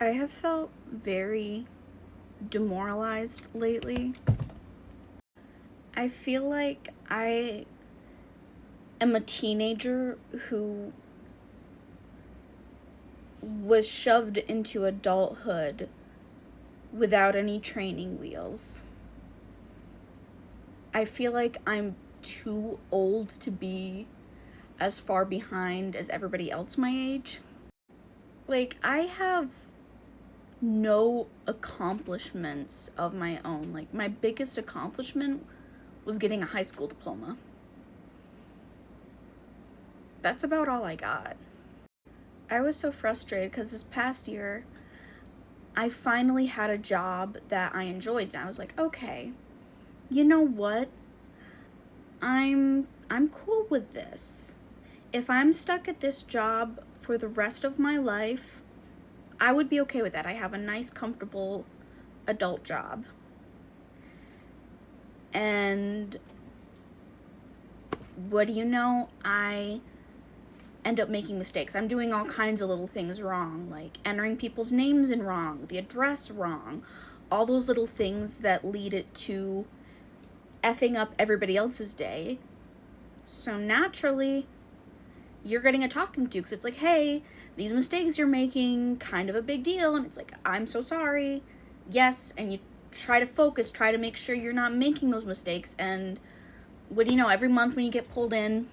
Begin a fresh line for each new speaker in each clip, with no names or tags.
I have felt very demoralized lately. I feel like I am a teenager who was shoved into adulthood without any training wheels. I feel like I'm too old to be as far behind as everybody else my age. Like, I have no accomplishments of my own. Like, my biggest accomplishment was getting a high school diploma. That's about all I got. I was so frustrated because this past year, I finally had a job that I enjoyed, and I was like, okay, you know what? I'm cool with this. If I'm stuck at this job for the rest of my life, I would be okay with that. I have a nice, comfortable adult job. And what do you know? I end up making mistakes. I'm doing all kinds of little things wrong, like entering people's names in wrong, the address wrong, all those little things that lead it to effing up everybody else's day. So naturally, you're getting a talking to because it's like, hey, these mistakes you're making, kind of a big deal. And it's like, I'm so sorry. Yes. And you try to focus, try to make sure you're not making those mistakes. And what do you know, every month when you get pulled in,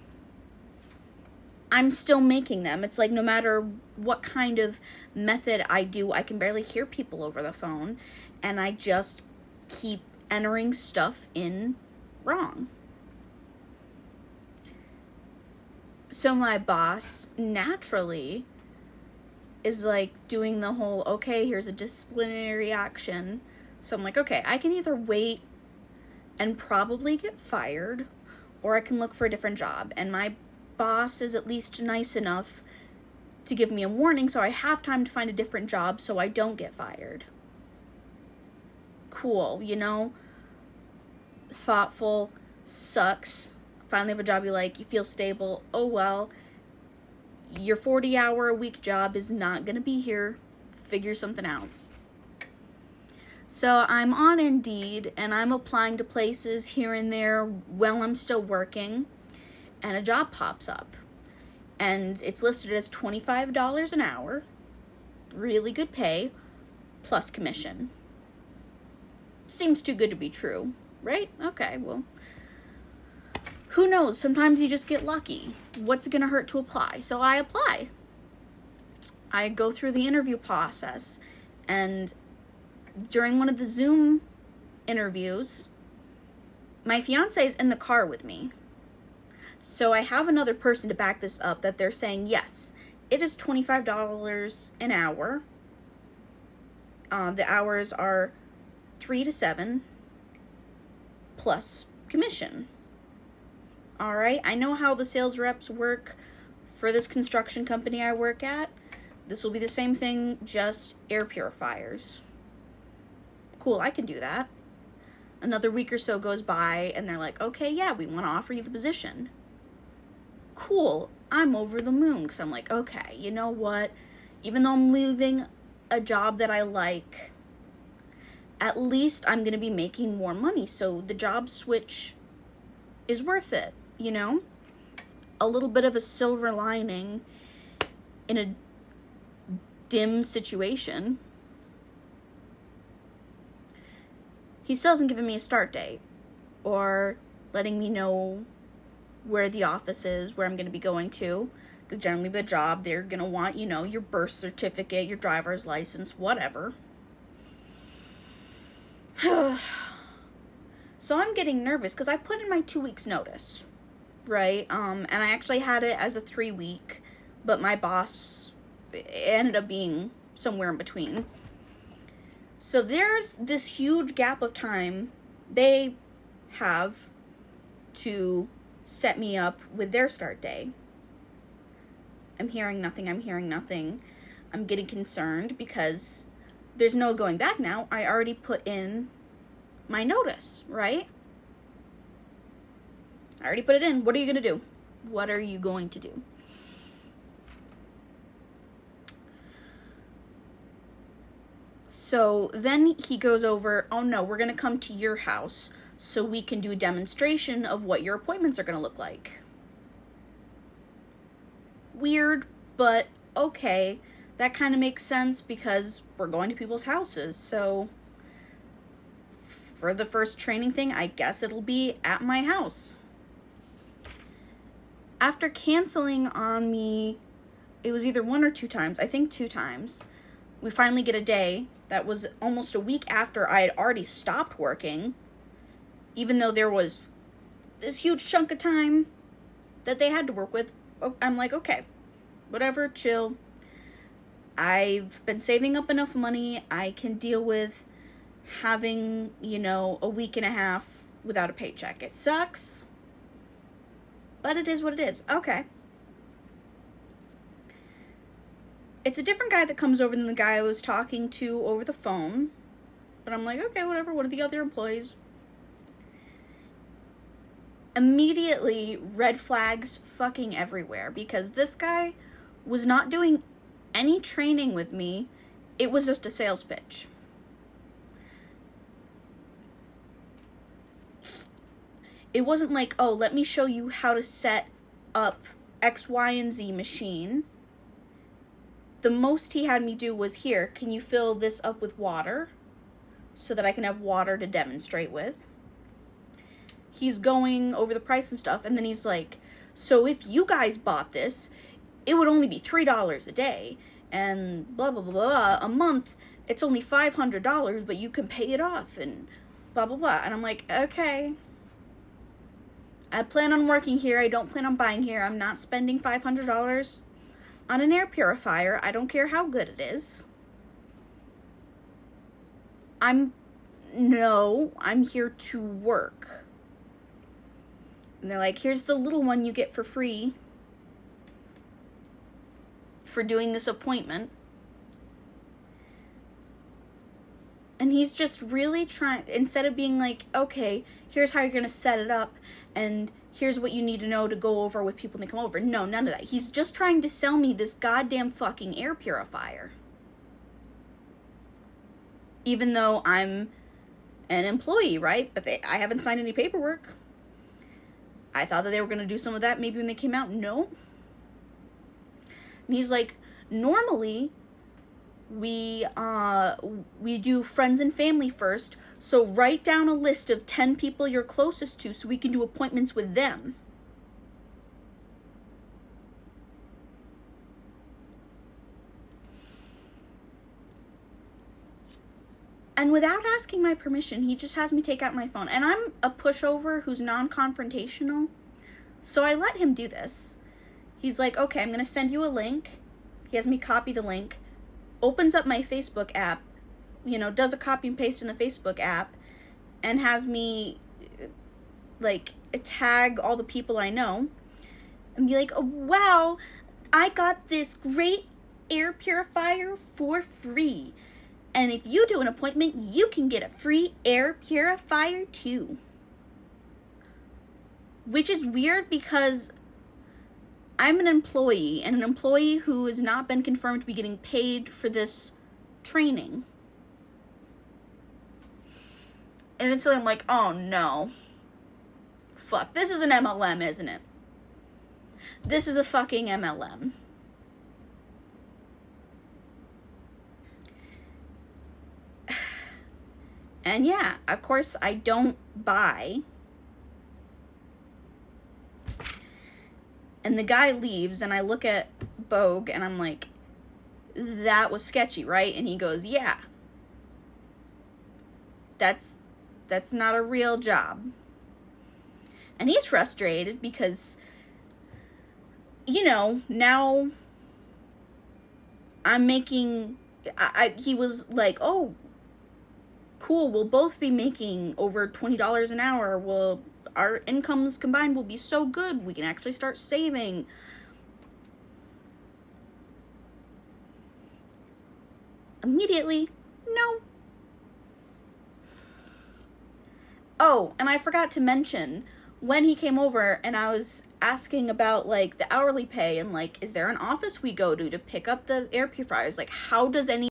I'm still making them. It's like no matter what kind of method I do, I can barely hear people over the phone. And I just keep entering stuff in wrong. So my boss naturally is like doing the whole, okay, here's a disciplinary action. So I'm like, okay, I can either wait and probably get fired, or I can look for a different job. And my boss is at least nice enough to give me a warning so I have time to find a different job so I don't get fired. Cool, you know? Thoughtful, sucks. Finally have a job you like, you feel stable. Oh well, your 40-hour-a-week job is not gonna be here. Figure something out. So I'm on Indeed and I'm applying to places here and there while I'm still working, and a job pops up. And it's listed as $25 an hour, really good pay, plus commission. Seems too good to be true, right? Okay, well, who knows? Sometimes you just get lucky. What's it gonna hurt to apply? So I apply. I go through the interview process, and during one of the Zoom interviews, my fiance is in the car with me. So I have another person to back this up that they're saying, yes, it is $25 an hour. The hours are 3 to 7 plus commission. All right, I know how the sales reps work for this construction company I work at. This will be the same thing, just air purifiers. Cool, I can do that. Another week or so goes by and they're like, okay, yeah, we want to offer you the position. Cool, I'm over the moon because I'm like, okay, you know what? Even though I'm leaving a job that I like, at least I'm going to be making more money. So the job switch is worth it, you know? A little bit of a silver lining in a dim situation. He still hasn't given me a start date or letting me know where the office is, where I'm going to be going to. Because generally the job, they're going to want, you know, your birth certificate, your driver's license, whatever. So I'm getting nervous because I put in my 2 weeks notice, right? And I actually had it as a 3-week, but my boss, it ended up being somewhere in between. So there's this huge gap of time they have to set me up with their start day. I'm hearing nothing. I'm getting concerned because there's no going back now. I already put in my notice, right? I already put it in. What are you going to do? What are you going to do? So then he goes over, oh no, we're going to come to your house so we can do a demonstration of what your appointments are going to look like. Weird, but okay. That kind of makes sense because we're going to people's houses. So for the first training thing, I guess it'll be at my house. After canceling on me, it was either 1 or 2 times, I think 2 times, we finally get a day that was almost a week after I had already stopped working, even though there was this huge chunk of time that they had to work with. I'm like, okay, whatever, chill. I've been saving up enough money. I can deal with having, a week and a half without a paycheck. It sucks, but it is what it is. Okay. It's a different guy that comes over than the guy I was talking to over the phone. But I'm like, okay, whatever. What are the other employees? Immediately, red flags fucking everywhere. Because this guy was not doing any training with me. It was just a sales pitch. It wasn't like, oh, let me show you how to set up X, Y, and Z machine. The most he had me do was, here, can you fill this up with water so that I can have water to demonstrate with? He's going over the price and stuff, and then he's like, so if you guys bought this, it would only be $3 a day, and blah, blah, blah, blah. A month, it's only $500, but you can pay it off, and blah, blah, blah. And I'm like, okay. I plan on working here. I don't plan on buying here. I'm not spending $500 on an air purifier. I don't care how good it is. I'm here to work. And they're like, here's the little one you get for free for doing this appointment. And he's just really trying, instead of being like, okay, here's how you're going to set it up, and here's what you need to know to go over with people when they come over. No, none of that. He's just trying to sell me this goddamn fucking air purifier. Even though I'm an employee, right? But I haven't signed any paperwork. I thought that they were going to do some of that maybe when they came out. No. And he's like, normally we do friends and family first, so write down a list of 10 people you're closest to so we can do appointments with them. And without asking my permission, he just has me take out my phone. And I'm a pushover who's non-confrontational, so I let him do this. He's like, okay, I'm going to send you a link. He has me copy the link, opens up my Facebook app, does a copy and paste in the Facebook app, and has me, tag all the people I know, and be like, oh, wow, I got this great air purifier for free. And if you do an appointment, you can get a free air purifier too. Which is weird because I'm an employee, and an employee who has not been confirmed to be getting paid for this training. And instantly I'm like, oh no. Fuck, this is an MLM, isn't it? This is a fucking MLM. And yeah, of course I don't buy. And the guy leaves, and I look at Bogue, and I'm like, that was sketchy, right? And he goes, yeah. That's not a real job. And he's frustrated because, now I'm making, he was like, oh, cool, we'll both be making over $20 an hour. Well, our incomes combined will be so good, we can actually start saving. Immediately, no. Oh, and I forgot to mention, when he came over and I was asking about, the hourly pay and, is there an office we go to pick up the air purifiers? How does any